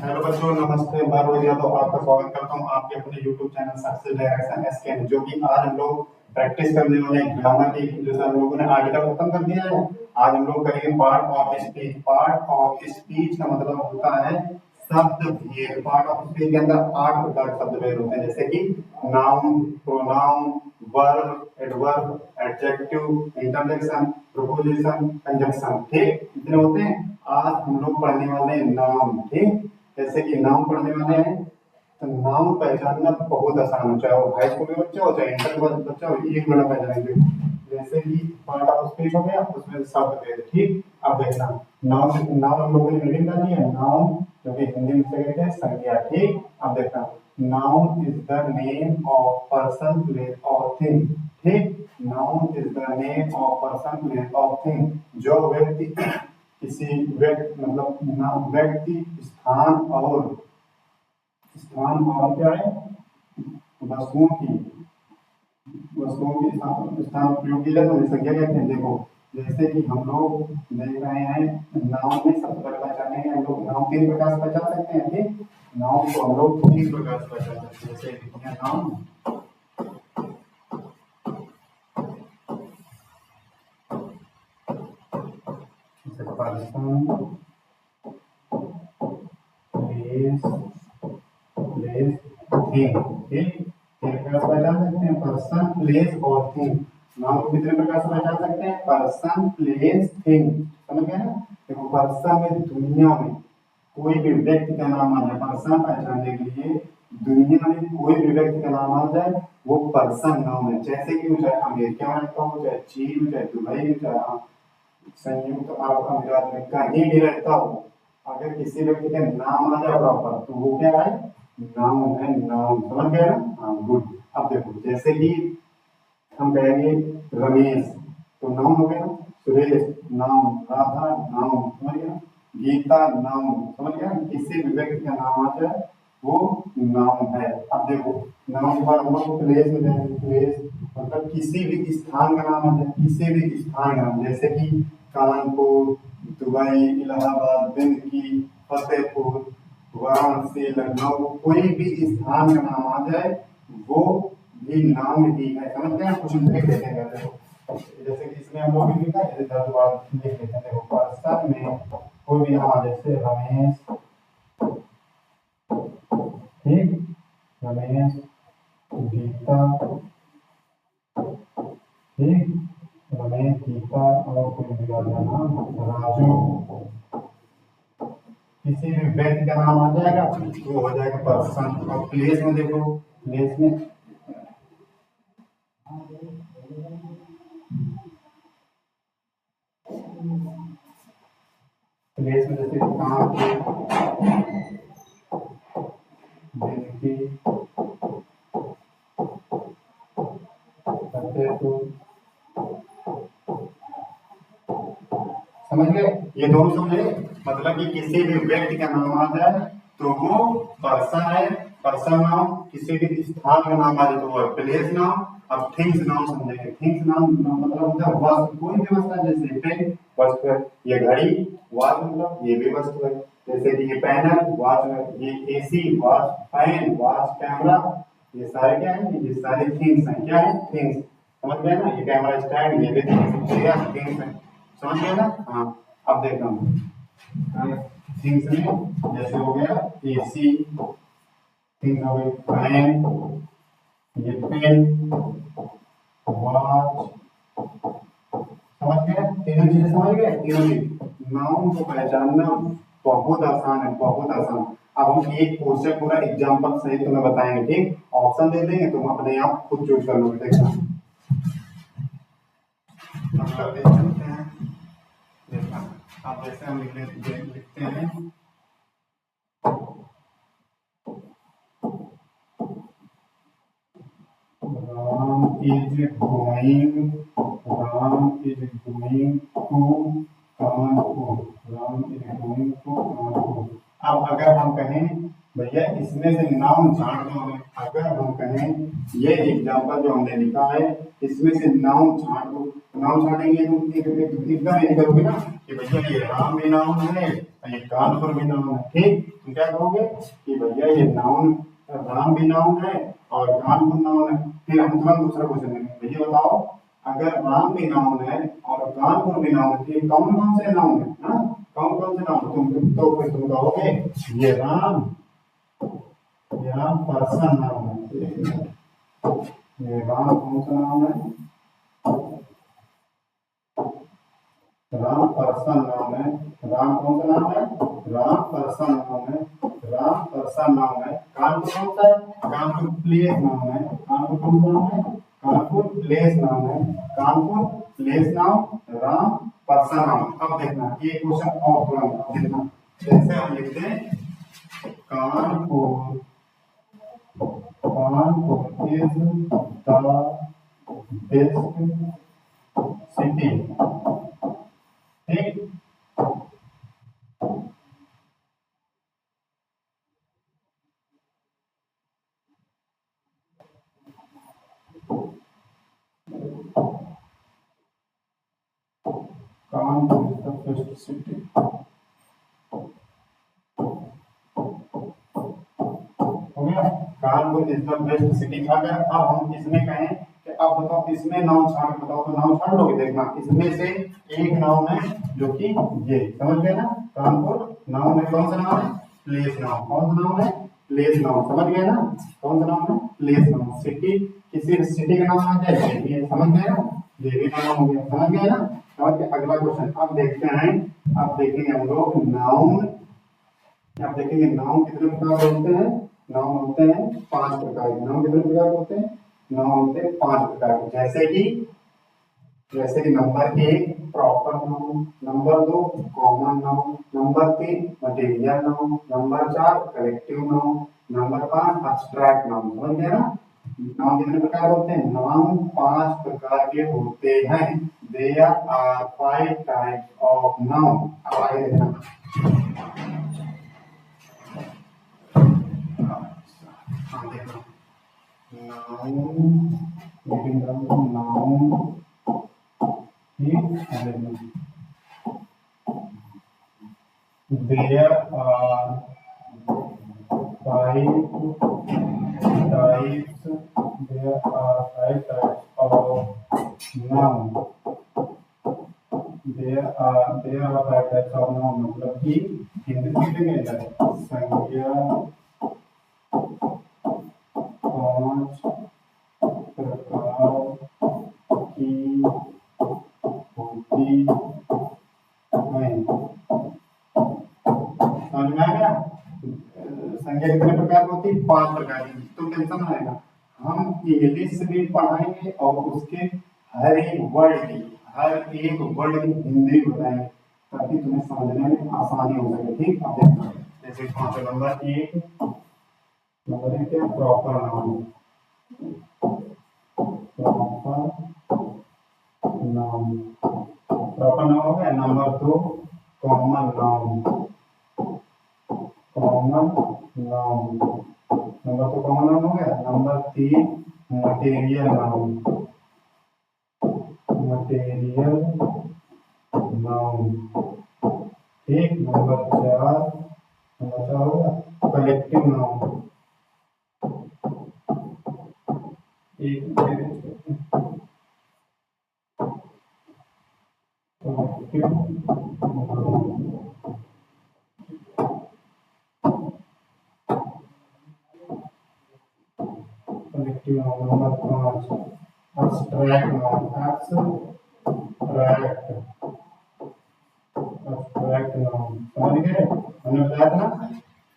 Hello बच्चों, नमस्ते। मैं रोहित यादव आपका स्वागत करता हूं आपके अपने YouTube channel success direction S K में, जो कि आज हम लोग प्रैक्टिस करने वाले हैं ग्रामर की। जैसे हम लोगों ने आर्टिकल खत्म कर दिया है, आज हम लोग करेंगे part of speech. Part of speech का मतलब होता है शब्द भेद। पार्ट ऑफ स्पीच के अंदर 8 प्रकार के शब्द भेद होते हैं, जैसे कि noun, pronoun, verb, adverb, adjective, interjection, preposition, conjunction. ठीक, इतने होते हैं। आज हम लोग पढ़ने वाले हैं नाउन। ठीक, जैसे कि नाउन पढ़ने वाले हैं तो नाउन पहचानना बहुत आसान हो, चाहे वो हाई स्कूल में बच्चा हो चाहे इंटर में बच्चा हो, एक मिनट में पहचानेंगे। जैसे कि पार्ट ऑफ स्पीच हो गया, उसमें शब्द भेद। ठीक, अब देखना नाउन। नाउन हम लोगों ने मीनिंग डाली है। नाउन जो कि हिंदी में से कहते हैं संज्ञा। ठीक, अब देखना noun is the name of person, place और थिंग। ठीक, noun is the name of person, place और थिंग। जो व्यक्ति किसी व्यक्ति मतलब नाम व्यक्ति स्थान और क्या है वस्तुओं की स्थान प्रयोग की जाए तो संज्ञा कहते हैं। देखो जैसे कि हम लोग देख रहे हैं नाउन में सबसे पहले पहचानेंगे हम लोग। नाउन 3 प्रकार से पहचान सकते हैं। ठीक, नाउन को हम लोग 3 प्रकार से पहचान सकते हैं। जैसे नाउन पर्सन, प्लेस, थिंग। ठीक, 3 प्रकार से पहचान सकते हैं, पर्सन, प्लेस और थिंग। नाउन को कितने प्रकार से पहचान सकते हैं? Person, place, thing. समझ गए ना? देखो पर्सन में दुनिया में कोई भी व्यक्ति का नाम आ जाए, पर्सन पहचानने के लिए दुनिया में कोई भी व्यक्ति का नाम आ जाए वो पर्सन नाउन है। जैसे कि चाहे अमेरिका में रहता हो, चाहे चीन में, चाहे दुबई में, चाहे संयुक्त अरब अमीरात में कहीं भी रहता हो, अगर किसी व्यक्ति का नाम आ जाए प्रॉपर तो वो क्या है? नाउन है। नाउन, समझ गए ना? हाँ, गुड। अब देखो जैसे कि हम कहेंगे रमेश तो नाउन हो गया, सुरेश नाउन, राधा नाउन, समझ गया, गीता नाउन। समझ गया, किसी भी व्यक्ति का नाम आ जाए वो नाउन है। अब देखो नाउन के बाद हम लोग प्लेस में जाएंगे। प्लेस मतलब किसी भी स्थान का नाम आ जाए, किसी भी स्थान का नाम, जैसे कि कानपुर, दुबई, इलाहाबाद, दिल्ली, फतेहपुर, वाराणसी, लखनऊ, कोई भी स्थान का नाम आ जाए वो भी नाउन ही है। समझ गए? कुछ लिख देते हैं। देखो जैसे कि इसमें हम लोग लिखा है, जैसे 10 बार लिख लेते हैं। देखो पर्सन में कोई भी नाम आ जाए, जैसे रमेश। ठीक, रमेश, गीता। ठीक, रमेश, गीता और कोई भी नाम, राजू। किसी भी व्यक्ति का नाम आ जाएगा वो हो जाएगा पर्सन। और प्लेस में देखो, प्लेस में जैसे कानपुर, दिल्ली, फतेहपुर। समझ गए? ये दोनों समझे? मतलब कि किसी भी व्यक्ति का नाम आ जाए तो वो पर्सन है, पर्सन नाउन। किसी भी स्थान का नाम आ जाए तो वो प्लेस नाउन। अब थिंग्स नाउन समझेंगे। थिंग्स नाउन मतलब होता है वस्तु, कोई भी वस्तु है। जैसे पेन वस्तु है, ये घड़ी वॉच मतलब ये भी वस्तु है। जैसे कि ये पैनल वॉच है, ये AC watch, fan watch, camera, ये सारे क्या है? ये सारे थिंग्स हैं। क्या है? थिंग्स। समझ गए ना? ये कैमरा स्टैंड ये भी थिंग्स है। समझ गए ना? हाँ, अब देखना थिंग्स में जैसे हो गया एसी, थिंग्स हो गई फैन, ये पेन, वॉच। समझ गए? तीनों चीजें समझ गए? तीनों चीज नाउन को पहचानना बहुत आसान है, बहुत आसान। अब हम एक क्वेश्चन पूरा एग्जांपल सहित तुम्हें बताएंगे। ठीक, ऑप्शन दे देंगे, तुम अपने आप खुद चूज कर लो। देखना हम करते चलते हैं। देखना अब जैसे हम लिखते हैं Ram is going to Kanpur. Ram is going to Kanpur. अब अगर हम कहें भैया इसमें से नाउन छांट दो हमें, अगर हम कहें ये एग्जांपल जो हमने लिखा है इसमें से नाउन छांट दो, नाउन छाटेंगे तो एकदम ये करोगे ना कि भैया ये राम भी नाउन है और ये कानपुर भी नाउन है। ठीक, तुम क्या कहोगे कि भैया ये नाउन, राम भी नाउन है और कानपुर नाउन है। फिर हम तुरंत दूसरा क्वेश्चन लेंगे, भैया बताओ अगर राम भी नाउन है और कानपुर भी नाउन है तो ये कौन कौन से नाउन है ना, कौन कौन से नाउन? तुम तो फिर तुम कहोगे ये राम, ये राम पर्सन नाउन है। ये राम कौन सा नाउन है? राम पर्सन नाउन है। राम कौन सा नाम है? राम पर्सन नाउन है। राम पर्सन नाउन है। कानपुर कौन सा है? कानपुर प्लेस नाउन है। कानपुर कौन सा नाम है? कानपुर प्लेस नाउन है। Kanpur place noun, Ram person noun. अब देखना ये क्वेश्चन और तुरंत देखना, जैसे हम लिखते हैं Kanpur, Kanpur is the best city. ठीक, Kanpur is the best city. हो गया, Kanpur is the best city. अगर अब हम इसमें कहें कि अब बताओ इसमें नाउन छाड़ बताओ तो नाउन छाड़ लोगे? देखना इसमें से एक नाउन है जो कि ये, समझ गए ना? कानपुर नाउन है, कौन सा नाउन है? Place noun. कौन सा नाउन है? Place noun. समझ गए ना? कौन सा नाउन है? Place noun. सिटी, किसी सिटी का नाम आ जाए ये, समझ गए ना? ये भी नाउन हो गया, समझ गए ना? समझ गए। अगला क्वेश्चन अब देखते हैं, अब देखेंगे हम लोग नाउन। अब देखेंगे नाउन कितने प्रकार होते हैं। नाउन होते हैं 5 प्रकार के। नाउन कितने प्रकार के होते हैं? नाउन होते हैं 5 प्रकार के। जैसे कि number 1 proper noun, number 2 common noun, number 3 material noun, number 4 collective noun, number 5 abstract noun. समझ गए ना? नाउन कितने प्रकार होते हैं? नाउन 5 प्रकार के होते हैं। There are 5 types of noun. अब आगे देखना, noun, getting down to noun, element. There are 5 types. There are 5 types of noun. There are 5 types of noun. मतलब कि हिंदी में लिखेंगे संज्ञा 5 प्रकार की होती है। समझ में आ गया? संज्ञा कितने प्रकार की होती है? 5 प्रकार की। तो टेंशन ना लेना, हम इंग्लिश भी पढ़ाएंगे और उसके हर एक वर्ड की हिंदी बताएंगे ताकि तुम्हें समझने में आसानी हो सके। ठीक, अब देखना जैसे 5 नंबर 1, नंबर 1 क्या? Proper noun, proper noun, proper noun हो गया। Number 2 common noun, common noun, number 2 common noun हो गया। Number 3 material noun, material noun. ठीक, नंबर 4 हो गया कलेक्टिव नाउन। एक collective noun. Collective noun number 5 abstract noun, abstract, abstract noun. समझ गए? हमने बताया था ना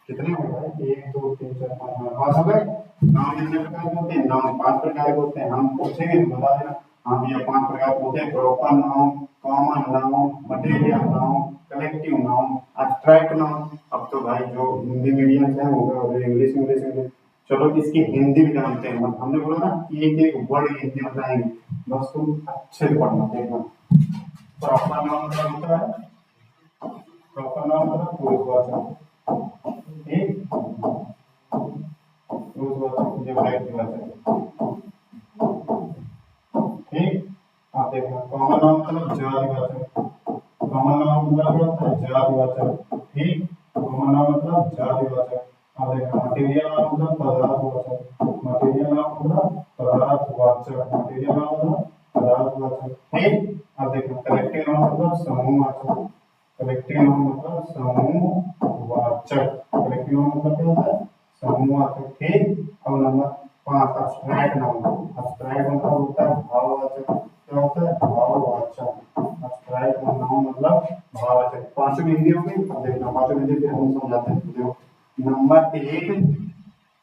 कितने हो गए? 1 2 3 4 5 हो गए। नाउन कितने प्रकार के होते हैं? नाउन 5 प्रकार के होते हैं। हम पूछेंगे तो बता देना हाँ भैया 5 प्रकार के होते हैं। Proper noun, common noun, material noun, collective noun, abstract noun. अब तो भाई जो हिंदी मीडियम से होगा और इंग्लिश इंग्लिश चलो इसकी हिंदी भी जानते हैं। मतलब हमने बोला ना एक एक वर्ड की हिंदी बताएंगे, बस तुम अच्छे से पढ़ना। देखना प्रॉपर नाउन मतलब होता है, प्रॉपर नाउन मतलब पुरुषवाचक, ठीक, पुरुषवाचक या व्यक्तिवाचक। ठीक, आप देखना कॉमन नाउन मतलब जातिवाचक, कॉमन नाउन मतलब क्या होता है? जातिवाचक। ठीक, कॉमन नाउन मतलब जातिवाचक। अब देखना मटेरियल नाउन मतलब पदार्थवाचक, मटेरियल नाउन मतलब पदार्थवाचक, मटेरियल नाउन मतलब पदार्थवाचक। ठीक, अब देखना कलेक्टिव नाउन मतलब समूहवाचक, कलेक्टिव नाउन मतलब समूहवाचक, कलेक्टिव नाउन मतलब क्या होता है, समूहवाचक। ठीक, अब नंबर 5 एब्स्ट्रैक्ट नाउन, एब्स्ट्रैक्ट मतलब होता है भाववाचक। क्या होता है, भाववाचक। एब्स्ट्रैक्ट नाउन मतलब भाववाचक। पांचों में हिंदी हो गई। अब देखना पांचों में हिंदी फिर हम समझाते हैं। देखो नंबर 1,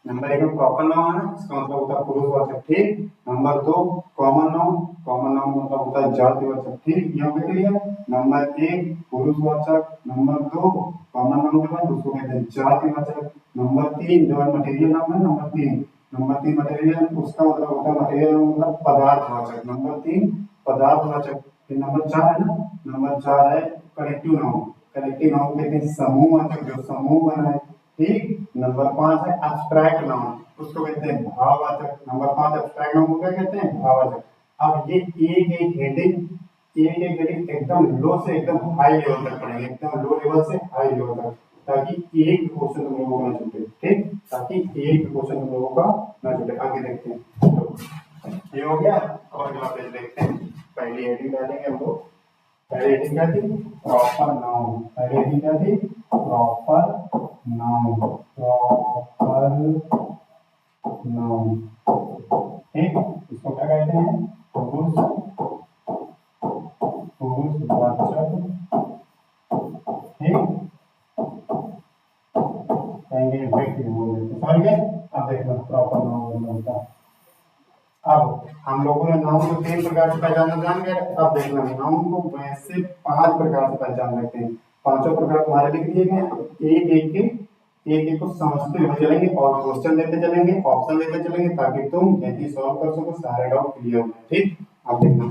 नंबर 1 में प्रॉपर नाउन है, इसका मतलब होता है पुरुषवाचक। ठीक, number 2 common noun, common noun मतलब होता है जातिवाचक। ठीक, यहाँ पे क्लियर। नंबर 1 पुरुषवाचक, नंबर 2 कॉमन नाउन के बाद उसको कहते हैं जातिवाचक। नंबर 3 जो मटेरियल नाउन है, नंबर 3 मटेरियल, उसका मतलब होता है मटेरियल नाउन मतलब पदार्थवाचक। नंबर 3 पदार्थवाचक। फिर नंबर 4 है ना, नंबर 4 है कलेक्टिव नाउन, कलेक्टिव नाउन कहते हैं समूहवाचक, जो समूह बना है। ठीक, नंबर 5 है एब्स्ट्रैक्ट नाउन, उसको कहते हैं भाववाचक। नंबर 5 एब्स्ट्रैक्ट नाउन को क्या कहते हैं, भाववाचक। अब ये एक एक हेडिंग एकदम लो से एकदम हाई लेवल तक पढ़ेंगे, एकदम लो लेवल से हाई लेवल तक, ताकि एक भी क्वेश्चन तुम लोगों का ना छूटे। ठीक, ताकि एक भी क्वेश्चन तुम लोगों का ना छूटे। आगे देखते हैं, तो ये हो गया। और अगला पेज देखते हैं। पहली हेडिंग डालेंगे हम लोग। पहली हेडिंग क्या थी, प्रॉपर नाउन। पहली हेडिंग क्या थी, प्रॉपर नाउन, प्रॉपर नाउन। ठीक, इसको क्या कहते हैं, पुरुषवाचक। ठीक, कहेंगे व्यक्ति बोल देते, समझ गए। अब देखना प्रॉपर नाउन होता है। अब हम लोगों ने नाउन को 3 प्रकार से पहचाना जान गए। अब देखना नाउन को वैसे 5 प्रकार से पहचान सकते हैं। पांचों प्रकार तुम्हारे लिख दिए गए। एक को समझते हुए चलेंगे और क्वेश्चन देते चलेंगे, ऑप्शन देते चलेंगे, ताकि तुम जल्दी सॉल्व कर सको, सारे डाउट क्लियर हो जाए। ठीक, अब देखना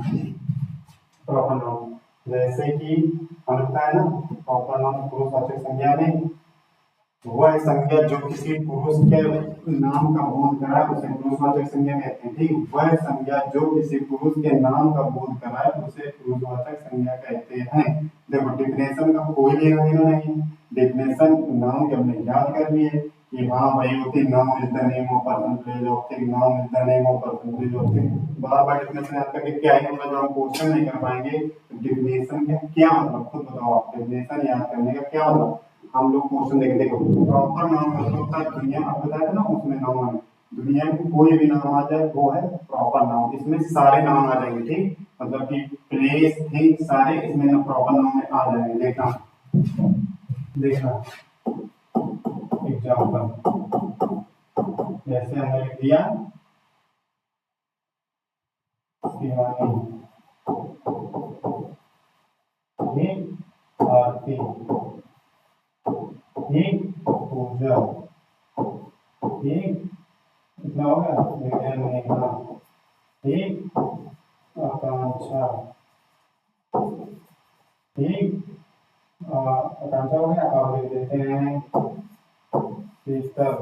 प्रॉपर नाउन, जैसे कि हमें पता है ना, प्रॉपर नाउन पुरुषवाचक संज्ञा में वह संज्ञा जो किसी पुरुष के नाम का बोध कराए उसे पुरुषवाचक संज्ञा कहते हैं। ठीक, वह संज्ञा जो किसी पुरुष के नाम का बोध कराए उसे पुरुषवाचक संज्ञा कहते हैं। देखो डिफिनेशन का कोई लेना देना नहीं है। डिफिनेशन नाउन के हमने याद कर लिए कि हाँ भाई होती noun is the name of person place of thing, noun is the name of person place of thing. Bar bar definition याद करके क्या है, मतलब हम क्वेश्चन नहीं कर पाएंगे। डिफिनेशन का क्या मतलब, खुद बताओ आप, डिफिनेशन याद करने का क्या मतलब। हम लोग क्वेश्चन देख देखो, प्रॉपर नाउन मतलब होता है दुनिया, आप बताया ना उसमें नाउन है, दुनिया में कोई भी नाम आ जाए वो है प्रॉपर नाउन। इसमें सारे नाउन आ जाएंगे। ठीक, मतलब कि प्लेस थिंग सारे इसमें प्रॉपर नाउन में आ जाएंगे। देखना देखना एग्जाम्पल, जैसे हमने लिख दिया शिवानी, ठीक, आरती, ठीक, पूजा, ठीक, इतना हो गया। नेहा, ठीक, आकांक्षा, ठीक, आकांक्षा हो गया। अब लिख देते हैं शीतल,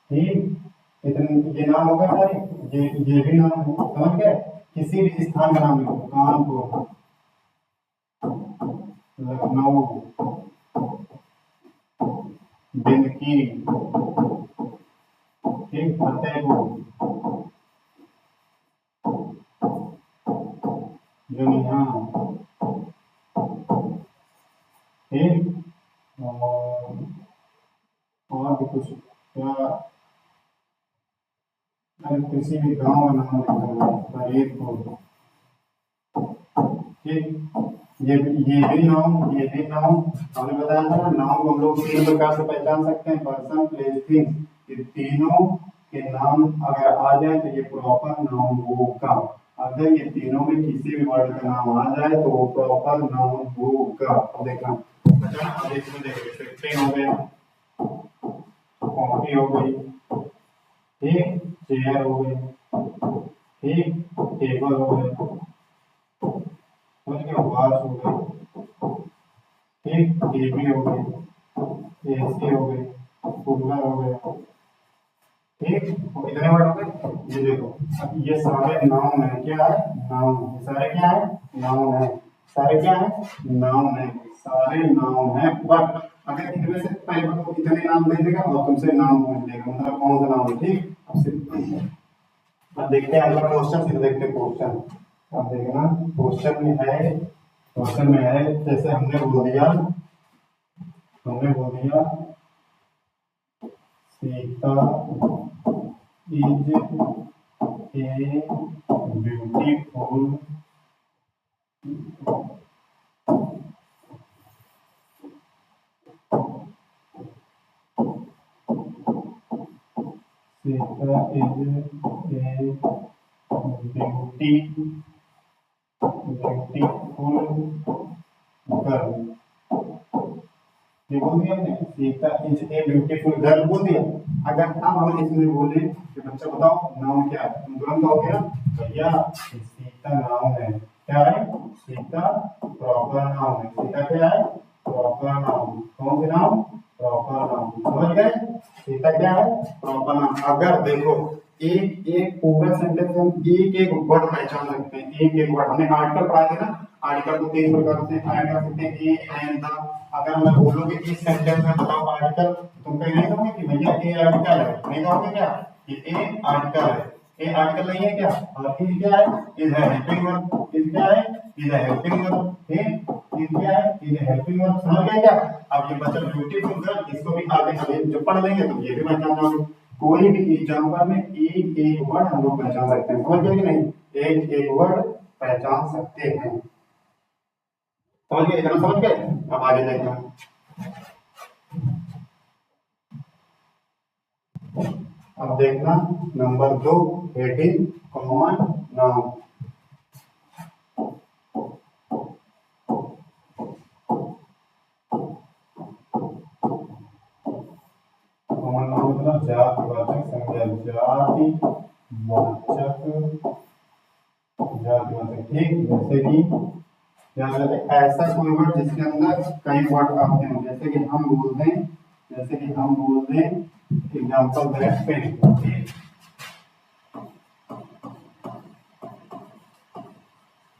ठीक, इतने ये नाम हो गए सारे। ये भी नाम है, समझ गए। किसी भी स्थान का नाम लिखो, कानपुर, लखनऊ, बिंदकी, ठीक, फतेहपुर, जुनिया, ठीक, और भी कुछ क्या, किसी भी गांव का नाम लिखना है, फरीदपुर, ठीक। ये भी नाउन हमने बताया था ना। नाउन को हम लोग 3 प्रकार से पहचान सकते हैं, पर्सन प्लेस थिंग। ये तीनों के नाम अगर आ जाए तो ये प्रॉपर नाउन होगा। अगर ये तीनों में किसी भी वर्ड का नाम आ जाए तो वो प्रॉपर नाउन होगा। अब देखना, अच्छा अब इसमें देखिए ट्रेन हो गया, कॉफी हो गई, ठीक, चेयर हो गई, ठीक, टेबल हो गया, समझ गए, वॉच हो गई, ठीक, टीवी हो गई, एसी हो गई, कूलर हो गया, ठीक। तो इतने वर्ड हो गए। ये देखो, अब ये सारे नाउन है। क्या है, नाउन। ये सारे क्या है, नाउन है। सारे क्या है, नाउन है, सारे नाउन है। बट अगर इनमें से पहले को इतने नाम दे देगा और तुमसे नाम पूछ लेगा मतलब कौन सा नाम है, ठीक। अब देखते हैं अगला क्वेश्चन, फिर देखते हैं क्वेश्चन। अब देखना क्वेश्चन में है जैसे हमने बोल दिया Sita is a beautiful Sita is a beautiful girl, ये बोल दिया हमने Sita is a beautiful girl बोल दिया। अगर अब हम इसमें बोले कि बच्चा बताओ नाम क्या है, तुम तुरंत कहोगे ना भैया सीता नाम है, क्या है सीता प्रॉपर नाम है, सीता क्या है प्रॉपर नाम, कौन से नाम प्रॉपर नाम, समझ गए सीता क्या है प्रॉपर नाम। अगर देखो एक एक पूरा सेंटेंस हम एक एक वर्ड पहचान सकते हैं, एक एक वर्ड हमने आर्टिकल पढ़ा था ना, आर्टिकल को तीन प्रकार से ऐड कर सकते हैं, ए एंड द। अगर मैं बोलोगे इस सेंटेंस में बताओ आर्टिकल, तुम कहीं नहीं कहोगे कि भैया ए आर्टिकल है, नहीं कहोगे क्या कि ए आर्टिकल है, ए आर्टिकल नहीं है क्या, और इज क्या है इज है हेल्पिंग वर्ब, इज क्या है इज है हेल्पिंग वर्ब, ठीक इज क्या है इज है हेल्पिंग वर्ब, समझ गए क्या। अब ये बच्चा ब्यूटीफुल गर्ल, इसको भी आगे हम जब पढ़ लेंगे तो ये भी पहचान जाओगे। कोई भी एग्जाम्पल में एक एक वर्ड हम लोग पहचान सकते हैं, समझ गए कि नहीं, एक एक वर्ड पहचान सकते हैं, समझ गए इतना समझ गए। अब आगे देखना, अब देखना number 2 heading common noun. Common noun मतलब जातिवाचक संज्ञा, जातिवाचक ठीक। जैसे कि क्या कहते हैं ऐसा कोई वर्ड जिसके अंदर कई वर्ड आते हैं, जैसे कि हम बोल दें एग्जांपल दैट पेन,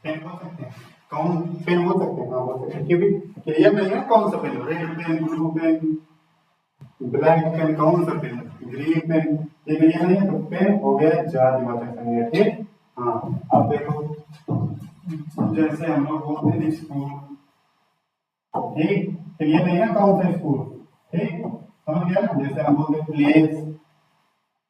पेन बोल सकते हैं, कौन पेन बोल सकते हैं, हाँ बोल सकते हैं, क्योंकि क्लियर नहीं है कौन सा pen, red pen, blue pen, black pen, कौन सा पेन, ग्रीन पेन, ये क्लियर नहीं है तो पेन हो गया जातिवाचक संज्ञा, ठीक। हाँ अब देखो जैसे हम लोग बोलते हैं स्कूल, ठीक क्लियर नहीं है कौन सा स्कूल, ठीक समझ गया ना। जैसे हम बोलते प्लेस,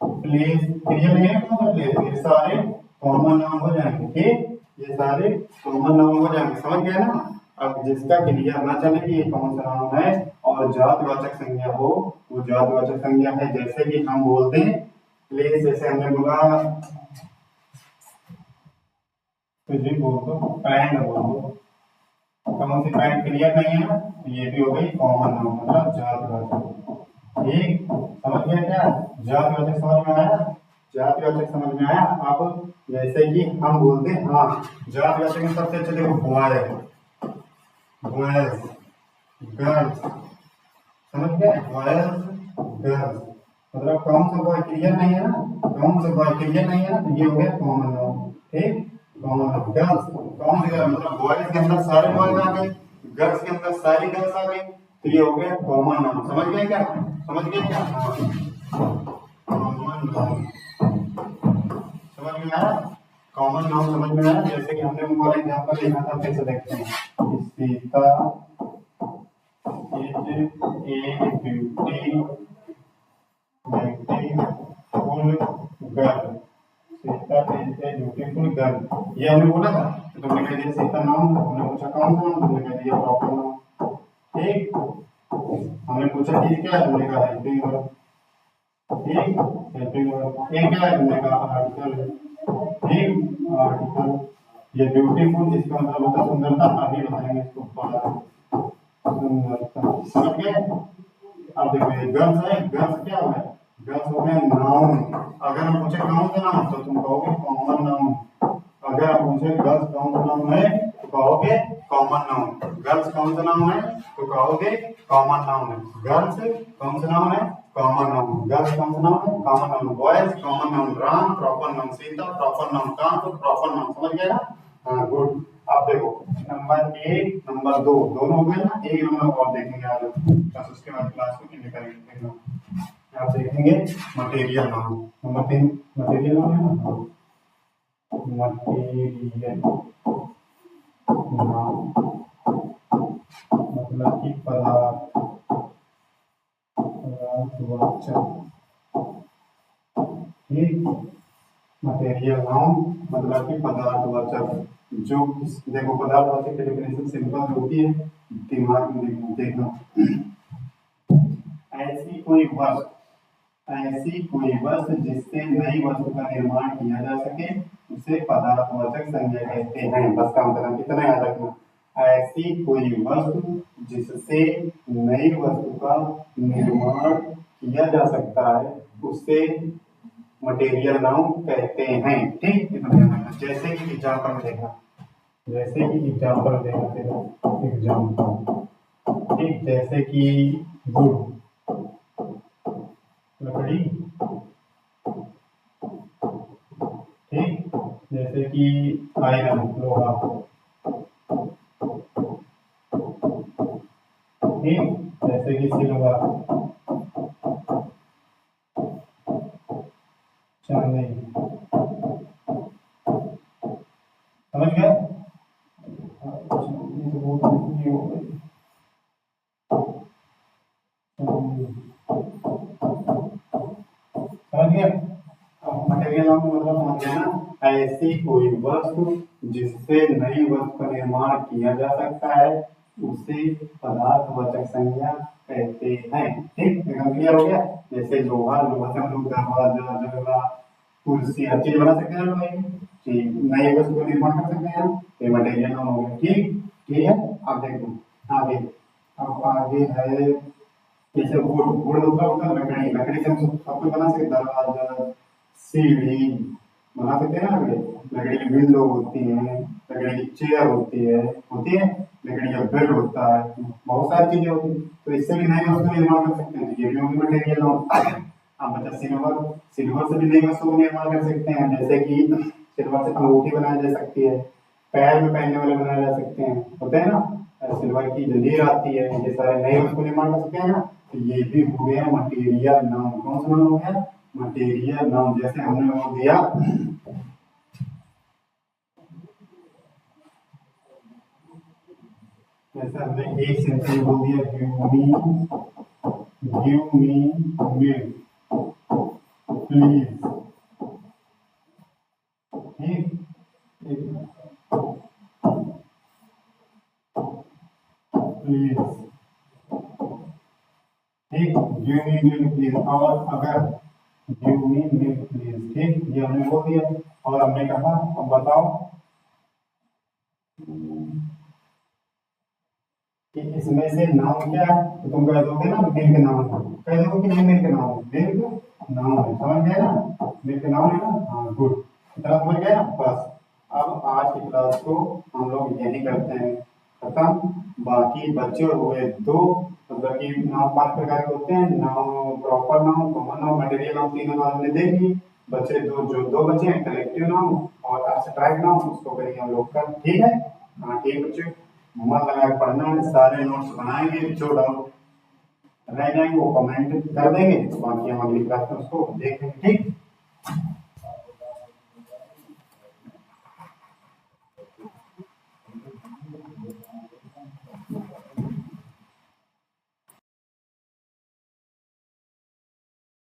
क्लियर नहीं है कौन सा प्लेस, ये सारे कॉमन नाउन हो जाएंगे, ठीक ये सारे कॉमन नाउन हो जाएंगे, समझ गया ना। अब जिसका क्लियर ना चले कि ये कौन सा नाउन है और जातिवाचक संज्ञा हो, वो जातिवाचक संज्ञा है। जैसे कि हम बोलते हैं प्लेस, जैसे हमने बोला तुझे बोल दो पैंट बोल दो, कौन सी पैंट क्लियर नहीं है ना, ये भी हो गई कॉमन नाउन मतलब जातिवाचक, ठीक समझ गया क्या, जातिवाचक समझ में आया, जातिवाचक समझ में आया। अब जैसे कि हम बोलते हैं हाँ जातिवाचक में सबसे अच्छे देखो बॉयज, गर्ल्स, समझ गए बॉयज गर्ल्स, मतलब कौन सा बॉय क्लियर नहीं है ना, कौन सा बॉय क्लियर नहीं है ना, तो ये हो गया कॉमन नाउन, ठीक कॉमन नाउन। गर्ल्स कौन सी गर्ल, मतलब बॉयज के अंदर सारे बॉयज आ गए, गर्ल्स के अंदर सारी गर्ल्स आ गई, तो ये हो गया कॉमन नाउन, समझ गए क्या, समझ गए क्या, कॉमन नाउन समझ में आया, कॉमन नाउन समझ में आया। जैसे कि हमने वो वाला एग्जांपल लिखा था, फिर से देखते हैं Sita is a beautiful girl, Sita is a beautiful girl, ये हमने बोला था, तो तुमने कह दिया सीता नाउन, हमने पूछा कौन सा नाउन, तुमने कह दिया प्रॉपर नाउन, ठीक हमने पूछा कि क्या है, तुमने कहा हेल्पिंग वर्ब, ठीक हेल्पिंग वर्ब, ये क्या है, तुमने कहा आर्टिकल है, ठीक आर्टिकल। ये ब्यूटीफुल इसका मतलब होता है सुंदरता, अभी बताएंगे इसको सुंदरता, समझ गए। अब देखो ये गर्ल्स है, गर्ल्स क्या है, गर्ल्स हो गए नाउन। अगर हम पूछे कौन सा नाउन तो तुम कहोगे कॉमन नाउन, अगर हम पूछे गर्ल्स कौन सा नाउन है तो कहोगे कॉमन नाउन, गर्ल्स कौन सा नाउन है तो कहोगे कॉमन नाउन है, गर्ल्स कौन सा नाउन है कॉमन नाउन, गर्ल्स कौन सा नाउन है common noun, boys common noun, Ram proper noun, Sita proper noun, Kant proper noun, समझ गए ना, हाँ गुड। अब देखो नंबर 1 नंबर 2 दोनों हो गए ना, एक नंबर और देखेंगे आज बस उसके बाद क्लास को एंड करेंगे। आप देखेंगे material noun number 3 material noun है ना, मटेरियल नाउन मतलब कि पदार्थवाचक, ठीक। मटेरियल नाउन मतलब कि पदार्थवाचक। जो देखो पदार्थवाचक की डेफिनेशन सिंपल होती है, दिमाग में देखना, ऐसी कोई वस्तु जिससे नई वस्तु का निर्माण किया जा सके उसे पदार्थवाचक संज्ञा कहते हैं। बस काम करना, कितना याद रखना, ऐसी कोई वस्तु जिससे नई वस्तु का निर्माण किया जा सकता है उसे मटेरियल नाउन कहते हैं, ठीक। जैसे कि एग्जाम्पल में देखना, जैसे कि एग्जाम्पल देखना, एग्जाम्पल, ठीक। जैसे कि वुड लकड़ी, ठीक। जैसे कि आयरन लोहा, ठीक। जैसे कि सिल्वर चांदी, समझ गए? समझ गए? मटेरियल नाउन मतलब समझ गए ना, ऐसी कोई वस्तु जिससे नई वस्तु का निर्माण किया जा सकता है उसे पदार्थवाचक संज्ञा कहते हैं, ठीक। एकदम क्लियर हो गया? जैसे लोहा, लोहा से हम लोग दरवाजा, जंगला, कुर्सी हर चीज बना सकते हैं लोहे की, ठीक। नई वस्तु का निर्माण कर सकते हैं, ये मटेरियल नाउन हो गया, ठीक। ठीक है? अब देखो आगे, अब आगे है जैसे वुड, वुड मतलब होता है लकड़ी, लकड़ी से हम सब कुछ बना सकते हैं, दरवाजा, सीढ़ी बना सकते हैं ना लकड़ी, लकड़ी की विंडो होती है, लकड़ी की चेयर होती है, लकड़ी का बेड होता है, बहुत सारी चीजें होती है। तो इससे भी नई वस्तु निर्माण कर सकते हैं, तो ये भी होगी मटेरियल नाउन। अब बचा सिल्वर, सिल्वर से भी नई वस्तु निर्माण कर सकते हैं, जैसे कि सिल्वर से अंगूठी बनाई जा सकती है, पैर में पहनने वाले बनाए जा सकते हैं, होते हैं ना, सिल्वर की जंजीर आती है, ये सारे नए वस्तु निर्माण कर सकते हैं ना। तो ये भी हो गया मटेरियल नाउन। कौन सा नाउन हो गया? Material noun. जैसे हमने वो दिया, जैसे हमने एक सेंटेंस बोल दिया, गिव मी मिल्क प्लीज, ठीक। प्लीज, ठीक। गिव मी मिल्क प्लीज, और अगर गिव मी मिल्क प्लीज, ठीक, ये हमने बोल दिया। और हमने कहा अब बताओ कि इसमें से नाउन क्या है, तो तुम कह दोगे ना मिल्क नाउन, कह दोगे कि नहीं मिल्क नाउन, मिल्क नाउन है, समझ गए ना, मिल्क नाउन है ना, हाँ गुड, इतना समझ गए ना। बस अब आज की क्लास को हम लोग यही करते हैं खत्म। बाकी बचे हुए दो, मतलब कि नाउन 5 प्रकार के होते हैं, noun proper noun, common noun, material noun, तीनों नाउन हमने देख ली। बचे दो, जो दो बचे हैं कलेक्टिव नाउन और एब्स्ट्रैक्ट नाउन, उसको करेंगे हम लोग कल, ठीक है। हाँ ठीक बच्चों, मन लगा के पढ़ना है, सारे नोट्स बनाएंगे, जो डाउट रह जाएंगे वो कमेंट कर देंगे, बाकी हम अगली क्लास में उसको देखेंगे, ठीक।